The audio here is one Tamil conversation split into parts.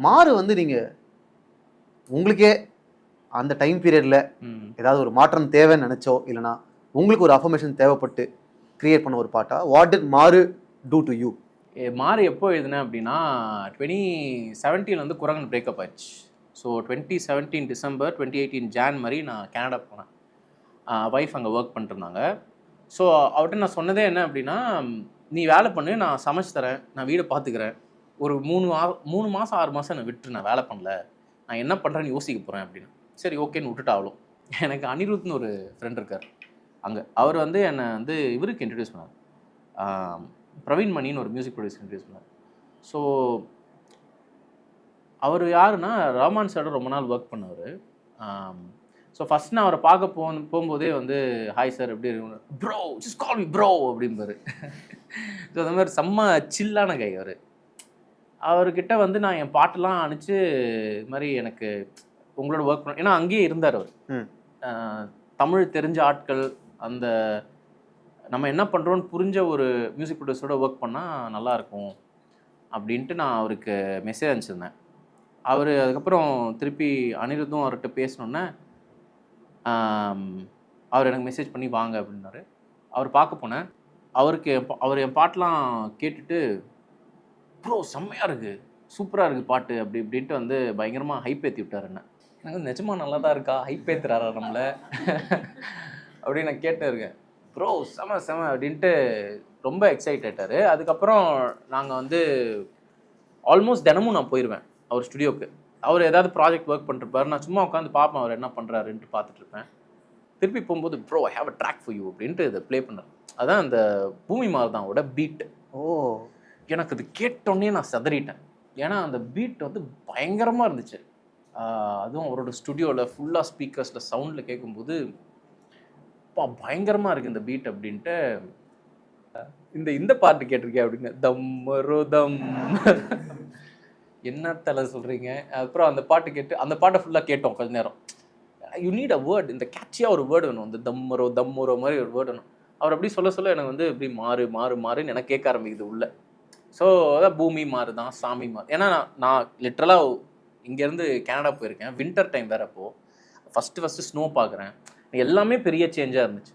மாறு வந்து நீங்கள் உங்களுக்கே அந்த டைம் பீரியடில் ஏதாவது ஒரு மாற்றம் தேவைன்னு நினச்சோ இல்லைனா உங்களுக்கு ஒரு அஃபர்மேஷன் தேவைப்பட்டு கிரியேட் பண்ண ஒரு பாட்டா? வாட் டிட் மாறு டூ டு யூ? மாறு எப்போ எழுதுனேன் அப்படின்னா 2017 வந்து குரங்கன் பிரேக்கப் ஆயிடுச்சு. ஸோ 2017 டிசம்பர் 2018 ஜான் மாதிரி நான் கனடா போனேன். ஒய்ஃப் அங்கே ஒர்க் பண்ணிட்டுருந்தாங்க. ஸோ அவர்கிட்ட நான் சொன்னதே என்ன அப்படின்னா, நீ வேலை பண்ணு, நான் சமைச்சு தரேன், நான் வீடை பார்த்துக்கிறேன், ஒரு 3 மாதம் 6 மாதம் நான் விட்டுரு, நான் வேலை பண்ணல, நான் என்ன பண்ணுறேன்னு யோசிக்க போகிறேன் அப்படின்னு. சரி ஓகேன்னு விட்டுட்டு ஆகலும். எனக்கு அனிருத்னு ஒரு ஃப்ரெண்ட் இருக்கார் அங்கே. அவர் வந்து என்னை வந்து இவருக்கு இன்ட்ரடியூஸ் பண்ணார், பிரவீன் மணின்னு ஒரு மியூசிக் ப்ரொடியூசர் இன்ட்ரடியூஸ் பண்ணார். ஸோ அவர் யாருன்னா ரஹ்மான் சாரோட ரொம்ப நாள் ஒர்க் பண்ணவர். ஸோ ஃபஸ்ட் நான் அவரை பார்க்க போகும்போதே வந்து ஹாய் சார் எப்படி இருக்கு, bro just call me bro அப்படிம்பாரு. ஸோ அந்த மாதிரி செம்ம சில்லான கை அவர். அவர்கிட்ட வந்து நான் என் பாட்டெல்லாம் அனுப்பிச்சு இது மாதிரி எனக்கு உங்களோட ஒர்க் பண்ண, ஏன்னா அங்கேயே இருந்தார் அவர். தமிழ் தெரிஞ்ச ஆட்கள், அந்த நம்ம என்ன பண்ணுறோன்னு புரிஞ்ச ஒரு மியூசிக் ப்ரொடியூசரோட ஒர்க் பண்ணால் நல்லாயிருக்கும் அப்படின்ட்டு நான் அவருக்கு மெசேஜ் அனுப்பிச்சிருந்தேன். அவர் அதுக்கப்புறம் திருப்பி அனிருத்தும் அவர்கிட்ட பேசணுன்னே அவர் எனக்கு மெசேஜ் பண்ணி வாங்க அப்படின்னாரு. அவர் பார்க்க போனேன். அவர் என் பாட்டெலாம் கேட்டுட்டு ப்ரோ செம்மையாக இருக்குது, சூப்பராக இருக்குது பாட்டு அப்படி இப்படின்ட்டு வந்து பயங்கரமாக ஹைப் ஏற்றி விட்டார் என்ன. எனக்கு நிஜமாக நல்லா தான் இருக்கா, ஹைப் ஏற்றுறாரா நம்மளை அப்படின்னு நான் கேட்டு இருக்கேன். ப்ரோ செம அப்படின்ட்டு ரொம்ப எக்ஸைட் ஆகிட்டார். அதுக்கப்புறம் நாங்கள் வந்து ஆல்மோஸ்ட் தினமும் நான் போயிடுவேன் அவர் ஸ்டுடியோவுக்கு. அவர் ஏதாவது ப்ராஜெக்ட் ஒர்க் பண்ணிருப்பார், நான் சும்மா உட்காந்து பார்ப்பேன் அவர் என்ன பண்ணுறாருன்ட்டு பார்த்துட்ருப்பேன். திருப்பி போகும்போது bro I have a track for you அப்படின்ட்டு இதை ப்ளே பண்ணேன். அதான் அந்த பூமி மாறுதானோட பீட்டு. எனக்கு அது கேட்டோன்னே நான் சதறிட்டேன். ஏன்னா அந்த பீட் வந்து பயங்கரமாக இருந்துச்சு. அதுவும் அவரோட ஸ்டுடியோவில் ஃபுல்லாக ஸ்பீக்கர்ஸில் சவுண்டில் கேட்கும்போது பயங்கரமாக இருக்குது இந்த பீட் அப்படின்ட்டு. இந்த பாட்டு கேட்டிருக்கேன் அப்படின்னு, தம்மரோ தம் என்ன தலை சொல்கிறீங்க. அப்புறம் அந்த பாட்டு கேட்டு அந்த பாட்டை ஃபுல்லாக கேட்டோம் கொஞ்ச நேரம். யூ நீட் அ வேர்டு, இந்த கேட்சியாக ஒரு வேர்டு வேணும், இந்த தம்மரோ மாதிரி ஒரு வேர்டு வேணும். அவர் அப்படி சொல்ல எனக்கு வந்து இப்படி மாறுன்னு எனக்கு கேட்க ஆரம்பிக்குது உள்ள. ஸோ அதான் பூமி மாறு தான், சாமி மாறு. ஏன்னா நான் லிட்ரலாக இங்கேருந்து கனடா போயிருக்கேன், வின்டர் டைம் வேறு. அப்போது ஃபஸ்ட்டு ஸ்னோ பார்க்குறேன், எல்லாமே பெரிய சேஞ்சாக இருந்துச்சு.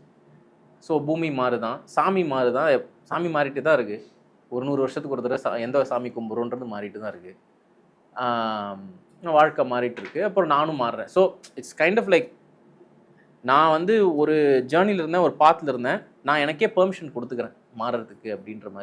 ஸோ பூமி மாறு தான், சாமி மாறு தான், சாமி மாறிட்டு தான் இருக்குது. ஒரு 100 வருஷத்துக்கு ஒரு தடவை எந்த சாமி கும்பிட்றோன்றது மாறிட்டு தான் இருக்குது. வாழ்க்கை மாறிட்டு இருக்கு, அப்புறம் நானும் மாறுறேன். So it's kind of like நான் வந்து ஒரு ஜேர்னியில் இருந்தேன், ஒரு பாத்தில் இருந்தேன், நான் எனக்கே பெர்மிஷன் கொடுத்துக்கிறேன் மாறுறதுக்கு அப்படின்ற மாதிரி.